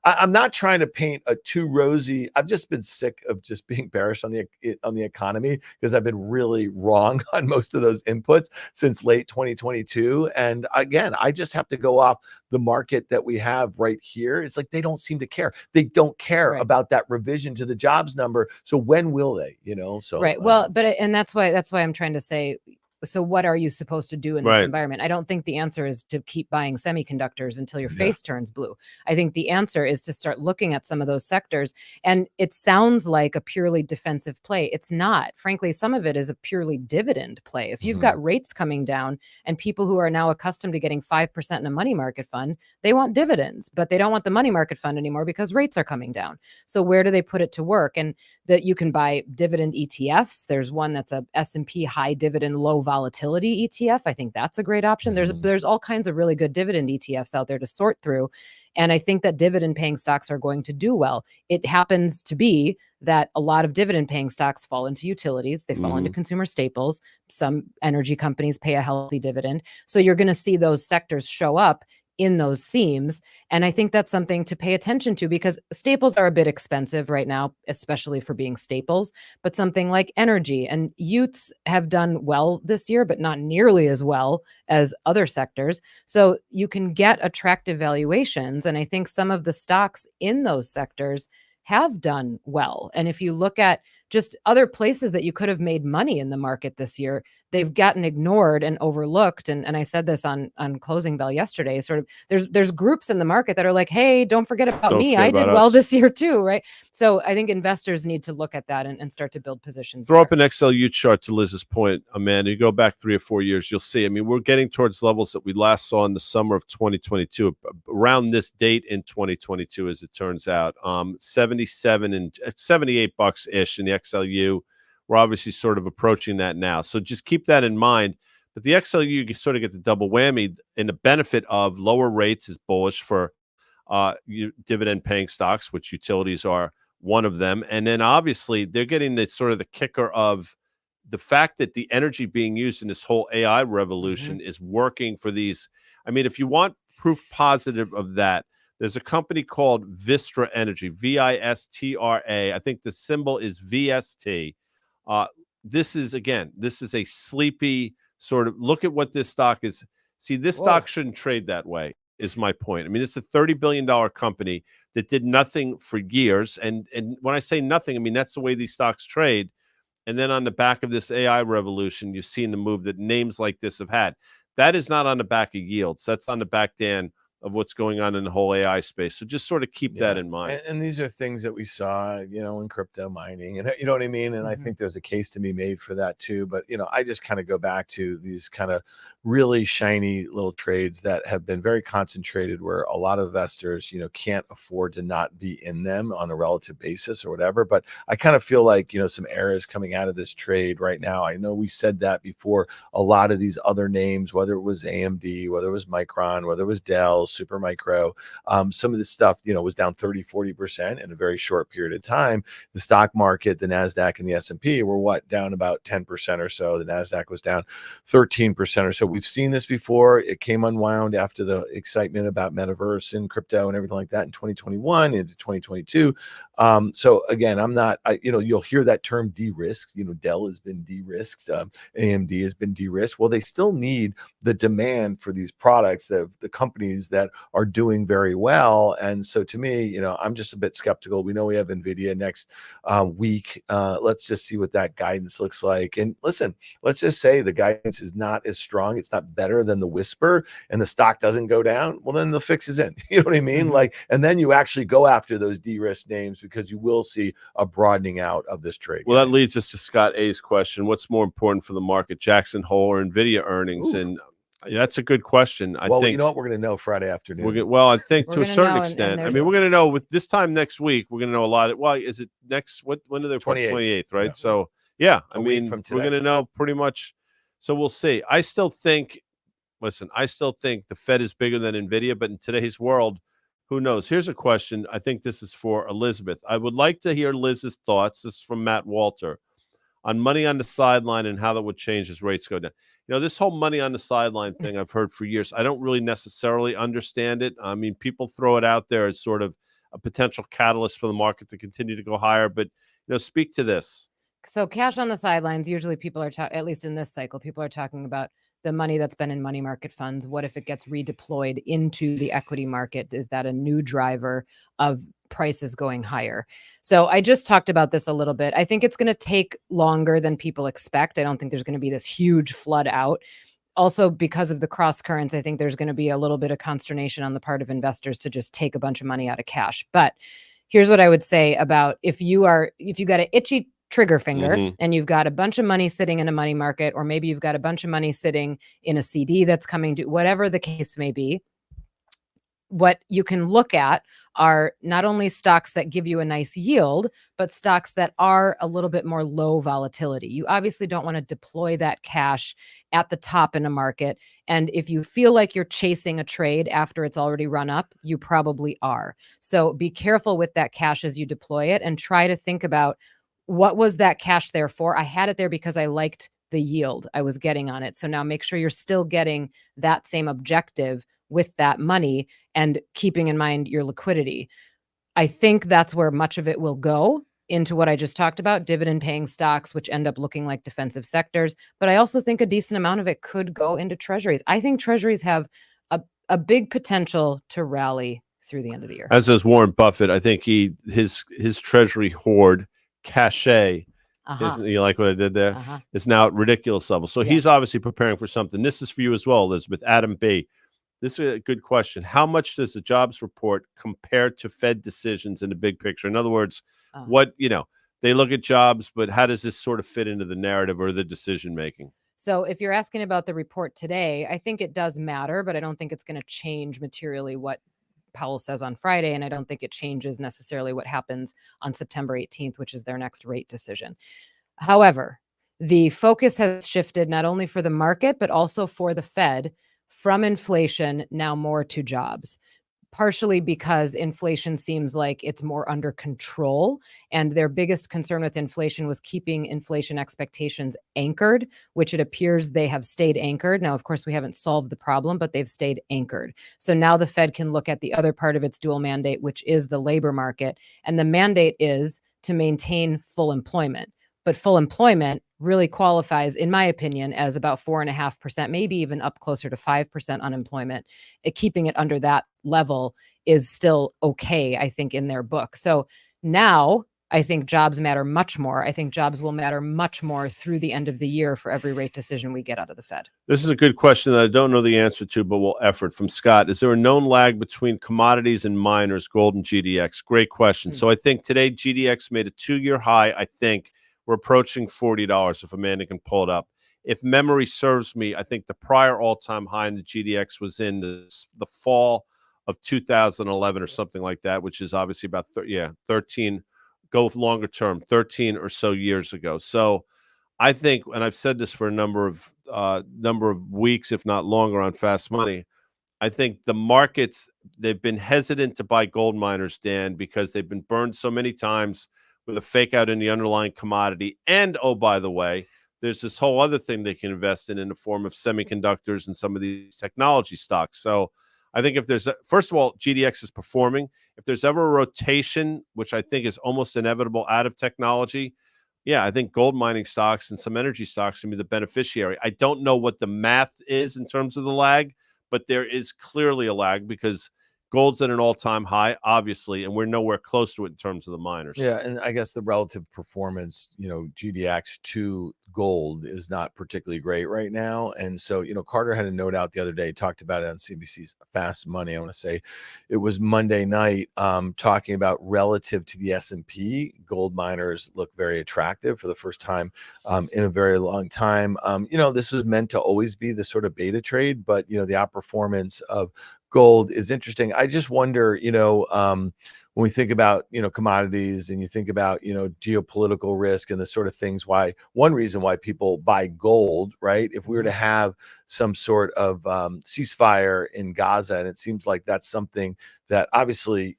I'm not trying to paint a too rosy. I've just been sick of just being bearish on the economy, because I've been really wrong on most of those inputs since late 2022. And again, I just have to go off the market that we have right here. It's like they don't seem to care. They don't care about that revision to the jobs number. So when will they? So right. Well, and that's why I'm trying to say, so what are you supposed to do in this environment? I don't think the answer is to keep buying semiconductors until your face turns blue. I think the answer is to start looking at some of those sectors. And it sounds like a purely defensive play. It's not. Frankly, some of it is a purely dividend play. If you've got rates coming down and people who are now accustomed to getting 5% in a money market fund, they want dividends, but they don't want the money market fund anymore because rates are coming down. So where do they put it to work? And that you can buy dividend ETFs. There's one that's a S&P high dividend, low volatility ETF. I think that's a great option. There's all kinds of really good dividend ETFs out there to sort through. And I think that dividend paying stocks are going to do well. It happens to be that a lot of dividend paying stocks fall into utilities. They fall into consumer staples. Some energy companies pay a healthy dividend. So you're going to see those sectors show up in those themes. And I think that's something to pay attention to, because staples are a bit expensive right now, especially for being staples. But something like energy and Utes have done well this year, but not nearly as well as other sectors. So you can get attractive valuations. And I think some of the stocks in those sectors have done well. And if you look at just other places that you could have made money in the market this year, they've gotten ignored and overlooked. And I said this on Closing Bell yesterday, sort of there's groups in the market that are like, hey, don't forget about me. I did well this year too, right? So I think investors need to look at that and start to build positions. Throw up an XLU chart to Liz's point, Amanda. You go back 3 or 4 years, you'll see. I mean, we're getting towards levels that we last saw in the summer of 2022, around this date in 2022, as it turns out. 77 and $78 ish in the XLU. We're obviously sort of approaching that now. So just keep that in mind. But the XLU, you sort of get the double whammy, and the benefit of lower rates is bullish for dividend paying stocks, which utilities are one of them. And then obviously they're getting the sort of the kicker of the fact that the energy being used in this whole AI revolution is working for these. I mean, if you want proof positive of that, there's a company called Vistra Energy, Vistra. I think the symbol is VST. This is a sleepy sort of look at what this stock is. See, this stock shouldn't trade that way, is my point. I mean, it's a $30 billion company that did nothing for years. And when I say nothing, I mean, that's the way these stocks trade. And then on the back of this AI revolution, you've seen the move that names like this have had. That is not on the back of yields. That's on the back, Dan, of what's going on in the whole AI space. So just sort of keep that in mind. And these are things that we saw, in crypto mining, and you know what I mean? And I think there's a case to be made for that too. But, I just kind of go back to these kind of really shiny little trades that have been very concentrated, where a lot of investors, can't afford to not be in them on a relative basis or whatever. But I kind of feel like, some air is coming out of this trade right now. I know we said that before. A lot of these other names, whether it was AMD, whether it was Micron, whether it was Dell, Supermicro. Some of this stuff, was down 30-40% in a very short period of time. The stock market, the NASDAQ and the S&P were down about 10% or so. The NASDAQ was down 13% or so. We've seen this before. It came unwound after the excitement about metaverse and crypto and everything like that in 2021 into 2022. So again, you'll hear that term de-risked. Dell has been de-risked. AMD has been de-risked. Well, they still need the demand for these products, the companies that are doing very well. And so to me, I'm just a bit skeptical. We know we have NVIDIA next week. Let's just see what that guidance looks like. And listen, let's just say the guidance is not as strong. It's not better than the whisper, and the stock doesn't go down. Well, then the fix is in. You know what I mean? Mm-hmm. And then you actually go after those de-risk names, because you will see a broadening out of this trade. Well, that leads us to Scott A's question. What's more important for the market, Jackson Hole or NVIDIA earnings? Ooh. And that's a good question. I think you know what? We're going to know Friday afternoon. I think We're to a gonna certain know, extent. and We're going to know with this time next week. We're going to know a lot. Well, is it next? When are they? 28th, right? Yeah. So yeah, A week from today. we're going to know pretty much. So we'll see. I still think the Fed is bigger than NVIDIA, but in today's world, who knows? Here's a question. I think this is for Elizabeth. I would like to hear Liz's thoughts. This is from Matt Walter on money on the sideline and how that would change as rates go down. This whole money on the sideline thing I've heard for years. I don't really necessarily understand it. I mean, people throw it out there as sort of a potential catalyst for the market to continue to go higher. But, speak to this. So cash on the sidelines, usually people are at least in this cycle, people are talking about the money that's been in money market funds. What if it gets redeployed into the equity market? Is that a new driver of prices going higher? So I just talked about this a little bit. I think it's going to take longer than people expect. I don't think there's going to be this huge flood out. Also, because of the cross currents, I think there's going to be a little bit of consternation on the part of investors to just take a bunch of money out of cash. But here's what I would say about if you got an itchy trigger finger and you've got a bunch of money sitting in a money market, or maybe you've got a bunch of money sitting in a CD that's coming to, whatever the case may be, what you can look at are not only stocks that give you a nice yield, but stocks that are a little bit more low volatility. You obviously don't want to deploy that cash at the top in a market. And if you feel like you're chasing a trade after it's already run up, you probably are. So be careful with that cash as you deploy it, and try to think about, what was that cash there for? I had it there because I liked the yield I was getting on it. So now make sure you're still getting that same objective with that money and keeping in mind your liquidity. I think that's where much of it will go, into what I just talked about, dividend paying stocks, which end up looking like defensive sectors. But I also think a decent amount of it could go into treasuries. I think treasuries have a big potential to rally through the end of the year. As does Warren Buffett. I think his treasury hoard cachet, you like what I did there? Is now at ridiculous levels. So he's obviously preparing for something. This is for you as well, Elizabeth. Adam B. This is a good question. How much does the jobs report compare to Fed decisions in the big picture? In other words, what, they look at jobs, but how does this sort of fit into the narrative or the decision making? So if you're asking about the report today, I think it does matter, but I don't think it's going to change materially what Powell says on Friday, and I don't think it changes necessarily what happens on September 18th, which is their next rate decision. However, the focus has shifted not only for the market, but also for the Fed, from inflation now more to jobs, partially because inflation seems like it's more under control. And their biggest concern with inflation was keeping inflation expectations anchored, which it appears they have stayed anchored. Now, of course, we haven't solved the problem, but they've stayed anchored. So now the Fed can look at the other part of its dual mandate, which is the labor market. And the mandate is to maintain full employment. But full employment really qualifies, in my opinion, as about 4.5%, maybe even up closer to 5% unemployment. Keeping it under that level is still okay, I think, in their book. So now I think jobs matter much more. I think jobs will matter much more through the end of the year for every rate decision we get out of the Fed. This is a good question that I don't know the answer to, but we'll effort. From Scott, is there a known lag between commodities and miners, gold and GDX? Great question. So I think today GDX made a 2-year high. I think we're approaching $40 if Amanda can pull it up. If memory serves me, I think the prior all-time high in the GDX was in the fall of 2011 or something like that, which is obviously about 13, go longer term, 13 or so years ago. So I think, and I've said this for a number of weeks, if not longer, on Fast Money, I think the markets, they've been hesitant to buy gold miners, Dan, because they've been burned so many times with a fake out in the underlying commodity. And oh, by the way, there's this whole other thing they can invest in the form of semiconductors and some of these technology stocks. So I think if there's first of all, GDX is performing. If there's ever a rotation, which I think is almost inevitable out of technology, yeah, I think gold mining stocks and some energy stocks can be the beneficiary. I don't know what the math is in terms of the lag, but there is clearly a lag because gold's at an all-time high, obviously, and we're nowhere close to it in terms of the miners. Yeah, and I guess the relative performance, GDX to gold is not particularly great right now. And so, Carter had a note out the other day, talked about it on CNBC's Fast Money. I want to say it was Monday night, talking about relative to the S&P, gold miners look very attractive for the first time in a very long time. This was meant to always be the sort of beta trade, but, the outperformance of gold is interesting. I just wonder, when we think about, commodities and you think about, geopolitical risk and the sort of things, one reason why people buy gold, right? If we were to have some sort of ceasefire in Gaza, and it seems like that's something that obviously,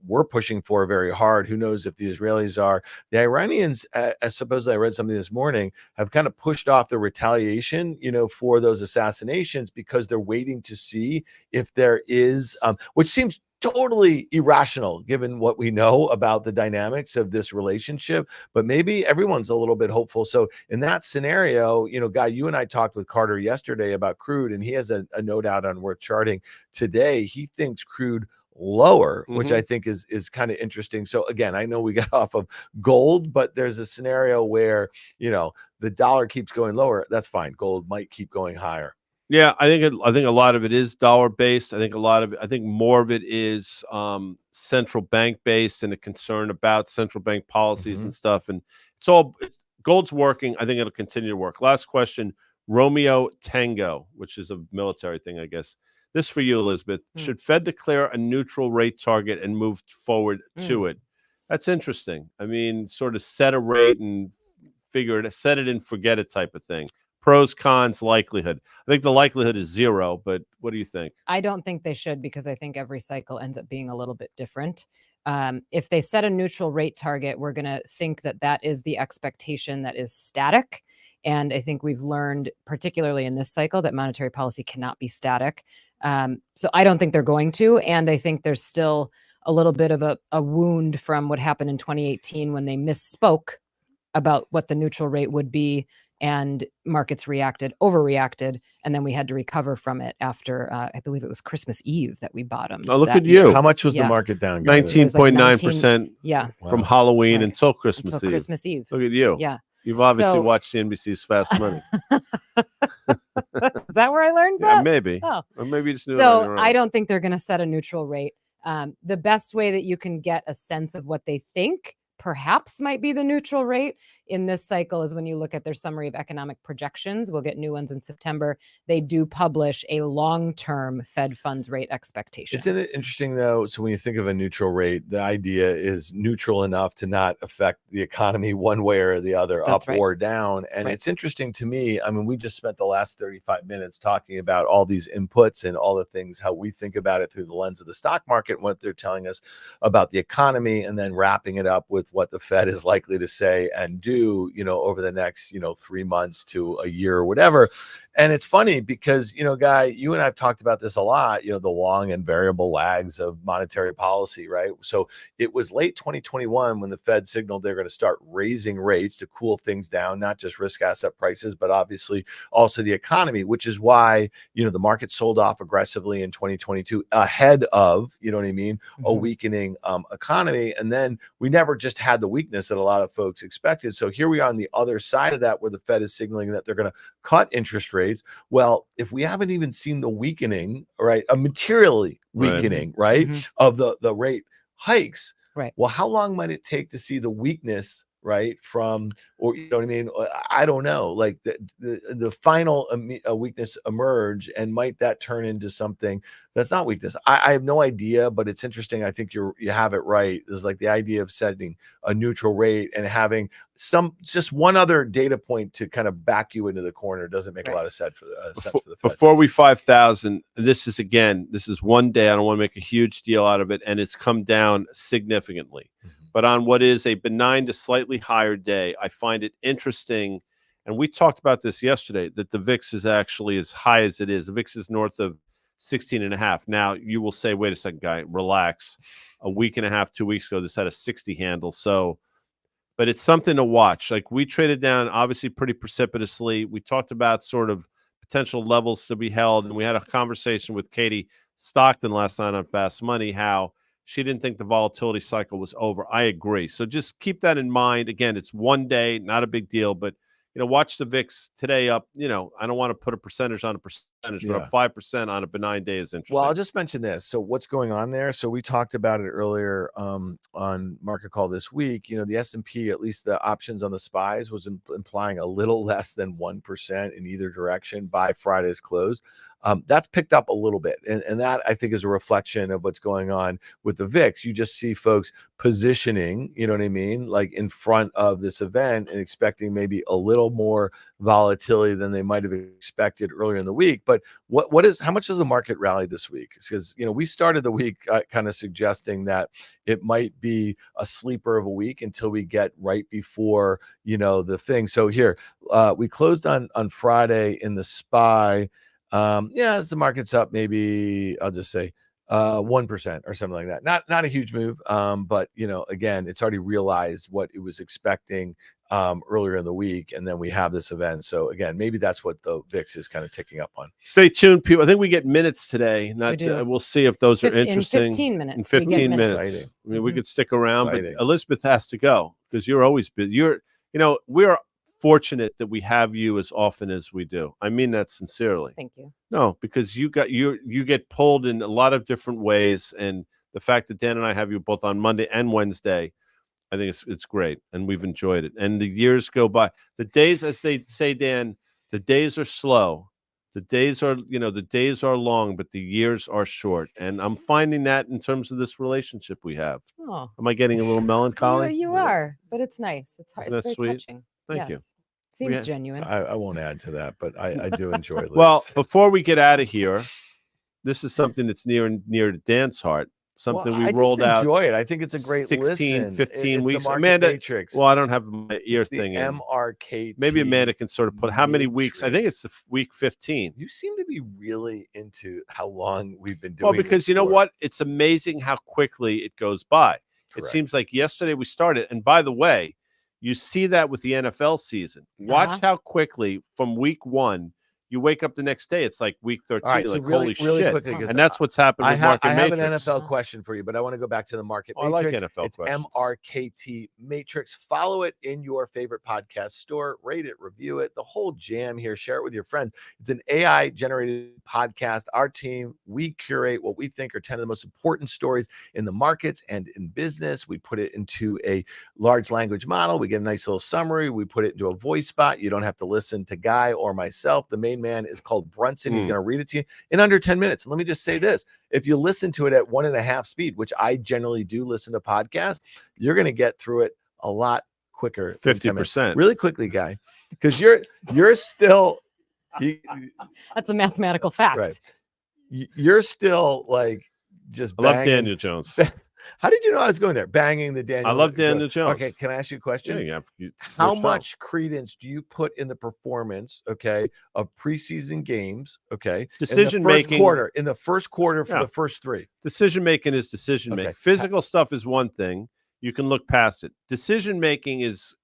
we're pushing for very hard. Who knows if the Israelis are. The Iranians, supposedly I read something this morning, have kind of pushed off the retaliation, for those assassinations because they're waiting to see if there is, which seems totally irrational given what we know about the dynamics of this relationship, but maybe everyone's a little bit hopeful. So in that scenario, Guy, you and I talked with Carter yesterday about crude, and he has a note out on Worth Charting today. He thinks crude lower, which I think is kind of interesting. So again, I know we got off of gold, but there's a scenario where, the dollar keeps going lower. That's fine. Gold might keep going higher. Yeah, I think a lot of it is dollar based. I think more of it is central bank based and a concern about central bank policies and stuff. And gold's working. I think it'll continue to work. Last question, Romeo Tango, which is a military thing, I guess. This for you, Elizabeth. Should Fed declare a neutral rate target and move forward to it? That's interesting. I mean, sort of set a rate and set it and forget it type of thing. Pros, cons, likelihood. I think the likelihood is 0, but what do you think? I don't think they should, because I think every cycle ends up being a little bit different. If they set a neutral rate target, we're going to think that is the expectation that is static. And I think we've learned, particularly in this cycle, that monetary policy cannot be static. So I don't think they're going to. And I think there's still a little bit of a wound from what happened in 2018 when they misspoke about what the neutral rate would be. And markets overreacted, and then we had to recover from it after, I believe it was Christmas Eve that we bottomed. Oh, look at you. How much was the market down? 19.9%. Yeah. From Halloween until Christmas Eve. Christmas Eve. Look at you. Yeah. You've obviously watched CNBC's Fast Money. Is that where I learned that? Yeah, maybe. Oh. Or maybe you just knew So it on I don't think they're going to set a neutral rate. The best way that you can get a sense of what they think perhaps might be the neutral rate in this cycle is when you look at their summary of economic projections. We'll get new ones in September. They do publish a long-term Fed funds rate expectation. Isn't it interesting, though? So when you think of a neutral rate, the idea is neutral enough to not affect the economy one way or the other, That's up or down. And it's interesting to me. I mean, we just spent the last 35 minutes talking about all these inputs and all the things, how we think about it through the lens of the stock market, and what they're telling us about the economy, and then wrapping it up with what the Fed is likely to say and do, over the next, 3 months to a year or whatever. And it's funny because, Guy, you and I have talked about this a lot, the long and variable lags of monetary policy, right? So it was late 2021 when the Fed signaled they're going to start raising rates to cool things down, not just risk asset prices, but obviously also the economy, which is why, the market sold off aggressively in 2022 ahead of, a weakening economy. And then we never just had the weakness that a lot of folks expected. So here we are on the other side of that, where the Fed is signaling that they're going to cut interest rates. Well, if we haven't even seen the weakening, right, a materially weakening, right, of the rate hikes, right? Well, how long might it take to see the weakness right? From, or you know what I mean? I don't know. Like the final weakness emerge, and might that turn into something that's not weakness? I have no idea, but it's interesting. I think you have it right. There's like the idea of setting a neutral rate and having just one other data point to kind of back you into the corner doesn't make a lot of sense for the Fed. Before we 5,000, this is one day. I don't want to make a huge deal out of it, and it's come down significantly. But on what is a benign to slightly higher day, I find it interesting, and we talked about this yesterday, that the VIX is actually as high as it is. The VIX is north of 16.5. Now, you will say, wait a second, guy, relax. A week and a half, 2 weeks ago, this had a 60 handle. So, but it's something to watch. Like, we traded down, obviously, pretty precipitously. We talked about sort of potential levels to be held, and we had a conversation with Katie Stockton last night on Fast Money, how she didn't think the volatility cycle was over. I agree. So just keep that in mind. Again, it's one day, not a big deal, but watch the VIX today up. I don't want to put a percentage on a percentage, but up 5% on a benign day is interesting. Well, I'll just mention this. So what's going on there? So we talked about it earlier on Market Call this week. The S&P, at least the options on the SPYs, was implying a little less than 1% in either direction by Friday's close. That's picked up a little bit. And that, I think, is a reflection of what's going on with the VIX. You just see folks positioning, you know what I mean, like in front of this event and expecting maybe a little more volatility than they might have expected earlier in the week. But how much does the market rally this week? Because, we started the week kind of suggesting that it might be a sleeper of a week until we get right before, the thing. So here, we closed on Friday in the SPY. As the market's up, maybe I'll just say 1% or something like that. Not a huge move, but again, it's already realized what it was expecting earlier in the week, and then we have this event. So again, maybe that's what the VIX is kind of ticking up on. Stay tuned, people. I think we get minutes today. We'll see if those are interesting. In 15 minutes. In 15 minutes. I mean, we could stick around, but Elizabeth has to go because you're always busy. We're fortunate that we have you as often as we do. I mean that sincerely. Thank you. No, because you get pulled in a lot of different ways, and the fact that Dan and I have you both on Monday and Wednesday, I think it's great, and we've enjoyed it. And the years go by. The days, as they say, Dan, the days are slow. The days are long, but the years are short. And I'm finding that in terms of this relationship we have. Oh. Am I getting a little melancholy? You are, but it's nice. It's hard. It's very sweet? touching. Thank you. Seems genuine. I won't add to that, but I do enjoy it. Well, before we get out of here, this is something that's near to Dan's heart. Something we rolled out. Enjoy it. I think it's a great 15 weeks. Amanda, Matrix. Well, I don't have my ear thing in. MRKT. Maybe Amanda can sort of put how many weeks. I think it's the week 15. You seem to be really into how long we've been doing. Well, because you know what? It's amazing how quickly it goes by. Correct. It seems like yesterday we started. And by the way, you see that with the NFL season. Watch how quickly from week 1, you wake up the next day. It's like week 13. Right, like, so holy shit. Quickly, and that's what's happened with Market Matrix. I have an NFL question for you, but I want to go back to the Market Matrix. I like NFL it's questions. MRKT Matrix. Follow it in your favorite podcast store. Rate it, review it. The whole jam here. Share it with your friends. It's an AI-generated podcast. Our team, we curate what we think are 10 of the most important stories in the markets and in business. We put it into a large language model. We get a nice little summary. We put it into a voice spot. You don't have to listen to Guy or myself. The main man is called Brunson. He's going to read it to you in under 10 minutes. And let me just say this. If you listen to it at 1.5 speed, which I generally do listen to podcasts, you're going to get through it a lot quicker. 50%. Really quickly, Guy, because you're still. That's a mathematical fact. Right. You're still like just I love Daniel Jones. How did you know I was going there? Banging the Daniel. I love Daniel Jones. Okay, can I ask you a question? Yeah. How much credence do you put in the performance, of preseason games, decision making in the first quarter for the first 3? Decision making is decision making. Physical stuff is one thing. You can look past it. Decision making is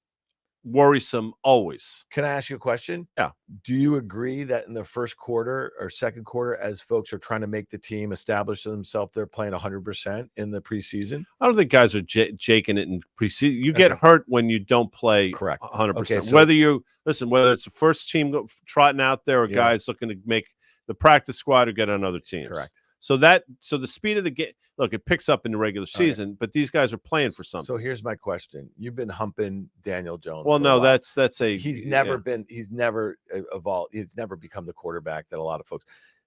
worrisome always. Can I ask you a question? Yeah. Do you agree that in the first quarter or second quarter, as folks are trying to make the team establish themselves, they're playing 100% in the preseason? I don't think guys are jaking it in preseason. You get hurt when you don't play 100%. Okay, so whether it's the first team trotting out there or guys looking to make the practice squad or get another team. Correct. So the speed of the game, look, it picks up in the regular season, but these guys are playing for something. So here's my question: you've been humping Daniel Jones. Well, for a no, while. he's never been. He's never evolved. He's never become the quarterback that a lot of folks.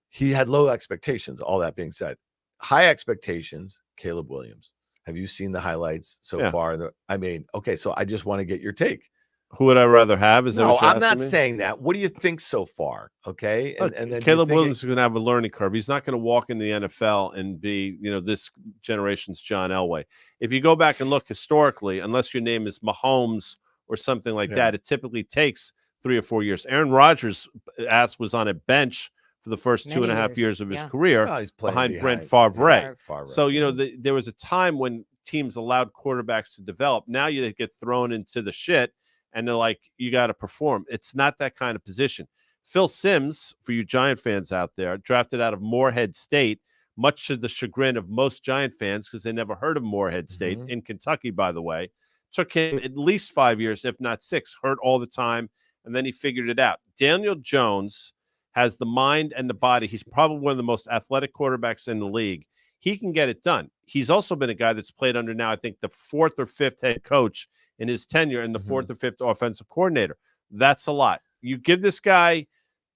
He had low expectations. All that being said, high expectations. Caleb Williams. Have you seen the highlights so far? I mean, okay, so I just want to get your take. Who would I rather have? I'm not saying that. What do you think so far? Okay, and then Caleb Williams is going to have a learning curve. He's not going to walk in the NFL and be, this generation's John Elway. If you go back and look historically, unless your name is Mahomes or something like that, it typically takes 3 or 4 years. Aaron Rodgers' ass was on a bench for the first 2.5 years of his career behind Brent Favre. So, there was a time when teams allowed quarterbacks to develop. Now you get thrown into the shit. And they're like, you got to perform. It's not that kind of position. Phil Simms, for you Giant fans out there, drafted out of Morehead State, much to the chagrin of most Giant fans because they never heard of Morehead State in Kentucky, by the way. Took him at least 5 years, if not 6, hurt all the time, and then he figured it out. Daniel Jones has the mind and the body. He's probably one of the most athletic quarterbacks in the league. He can get it done. He's also been a guy that's played under now, I think, the 4th or 5th head coach in his tenure and the 4th or 5th offensive coordinator. That's a lot. You give this guy,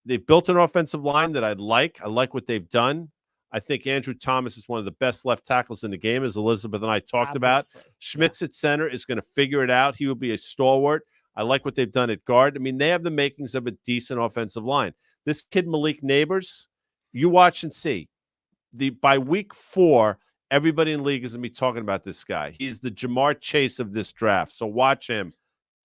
they've built an offensive line that I like. I like what they've done. I think Andrew Thomas is one of the best left tackles in the game, as Elizabeth and I talked about. Schmitz at center is going to figure it out. He will be a stalwart. I like what they've done at guard. I mean, they have the makings of a decent offensive line. This kid, Malik Neighbors, you watch and see. By week 4, everybody in the league is going to be talking about this guy. He's the Jamar Chase of this draft. So watch him.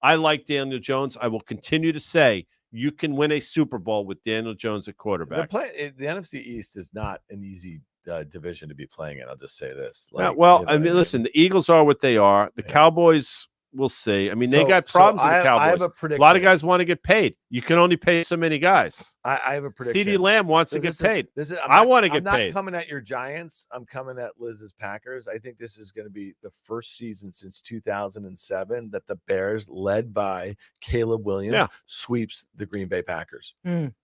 I like Daniel Jones. I will continue to say you can win a Super Bowl with Daniel Jones at quarterback. The NFC East is not an easy division to be playing in. I'll just say this. Listen, the Eagles are what they are. The Cowboys, we'll see. I mean, they got problems with the Cowboys. I have a prediction. A lot of guys want to get paid. You can only pay so many guys. I have a prediction. CeeDee Lamb wants to get paid. I want to get paid. I'm not coming at your Giants. I'm coming at Liz's Packers. I think this is going to be the first season since 2007 that the Bears, led by Caleb Williams, sweeps the Green Bay Packers.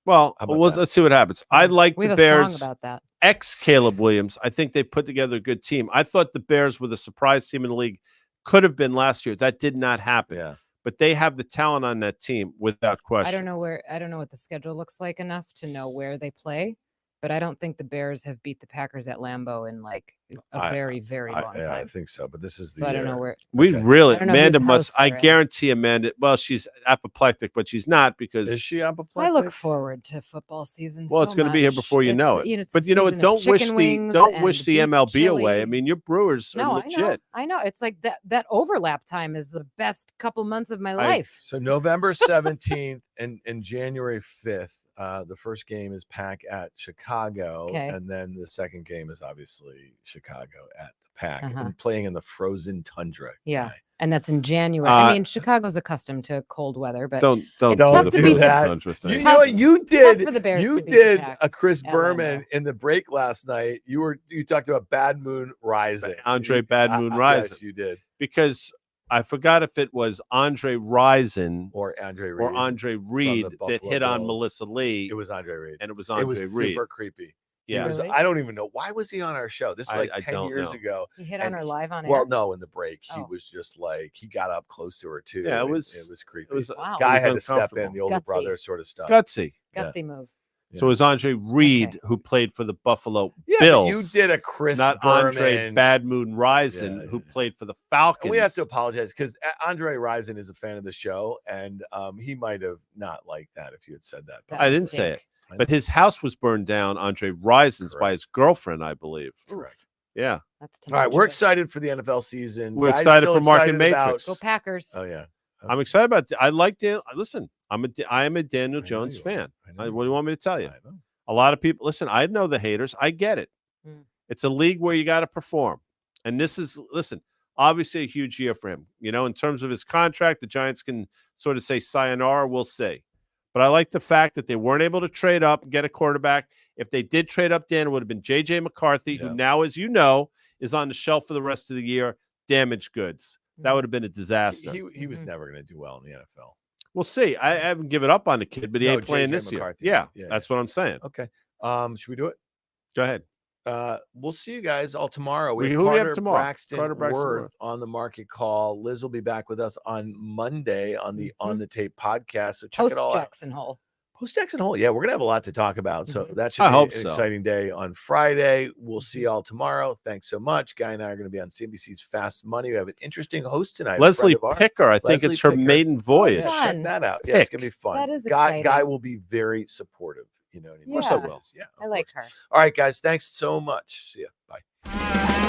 Well, let's see what happens. I like the Bears. About that. Caleb Williams. I think they put together a good team. I thought the Bears were the surprise team in the league. Could have been last year. That did not happen. Yeah. But they have the talent on that team without question. I don't know what the schedule looks like enough to know where they play, but I don't think the Bears have beat the Packers at Lambeau in like a very, very long time. Yeah, I think so. But this is I don't know where. Amanda must. I guarantee Amanda. Well, she's apoplectic, but she's not because. Is she apoplectic? I look forward to football season. Well, it's going to be here before you know it. But you know what? Don't wish the MLB away. I mean, your Brewers are legit. I know. It's like that overlap time is the best couple months of my life. So November 17th and January 5th. The first game is Pack at Chicago, and then the second game is obviously Chicago at the Pack, and playing in the frozen tundra. Yeah, and that's in January. I mean, Chicago's accustomed to cold weather, but don't do that. You did a Chris Berman in the break last night. You talked about Bad Moon Rising, Andre Bad Moon Rising. Yes, you did, because I forgot if it was Andre Rison or Andre Reed that hit on Melissa Lee. It was Andre Reed. And it was Andre Reed. Super creepy. Yeah. I don't even know. Why was he on our show? This is like 10 years ago. He hit on her live on air? Well, no, in the break. He was just like, he got up close to her too. Yeah, it was creepy. Guy had to step in. The older brother sort of stuff. Gutsy move. So it was Andre Reed who played for the Buffalo Bills. You did a Chris not Berman. Andre Bad Moon Rising, who played for the Falcons. And we have to apologize because Andre Rising is a fan of the show, and he might have not liked that if you had said that. I didn't say it. But his house was burned down, Andre Rison's, by his girlfriand, I believe. Correct. Yeah. That's all right. We're excited for the NFL season. We're excited for Market Matrix. Go Packers. Oh, yeah. I'm excited about I like Dan. Listen, I am a Daniel Jones fan. What do you want me to tell you? I know. A lot of people, listen, I know the haters. I get it. It's a league where you got to perform. And this is, obviously a huge year for him. In terms of his contract, the Giants can sort of say sayonara, we'll see. But I like the fact that they weren't able to trade up and get a quarterback. If they did trade up, Dan, it would have been J.J. McCarthy, who now, as you know, is on the shelf for the rest of the year, damaged goods. That would have been a disaster. He was never going to do well in the NFL. We'll see. I haven't given up on the kid, but he ain't playing this year. Yeah, that's what I'm saying. Okay. Should we do it? Go ahead. We'll see you guys all tomorrow. We have Who do we have Carter tomorrow? Braxton Carter Braxton Worth Worth. on the market call. Liz will be back with us on Monday on the On the Tape podcast. So check Post it all out. Jackson Hole. Post Jackson Hole. Yeah, we're gonna have a lot to talk about. So that should I be hope an so. exciting day on Friday. We'll see you all tomorrow. Thanks so much. Guy and I are going to be on CNBC's Fast Money. We have an interesting host tonight. a friend Leslie of ours. Picker. I think Leslie it's her Picker. maiden voyage. Yeah, Fun. check that out. Yeah, it's gonna be fun. That is Guy exciting. will be very supportive. You know, Of course I will. Yeah, I of like course. her. All right, guys. Thanks so much. See ya. Bye.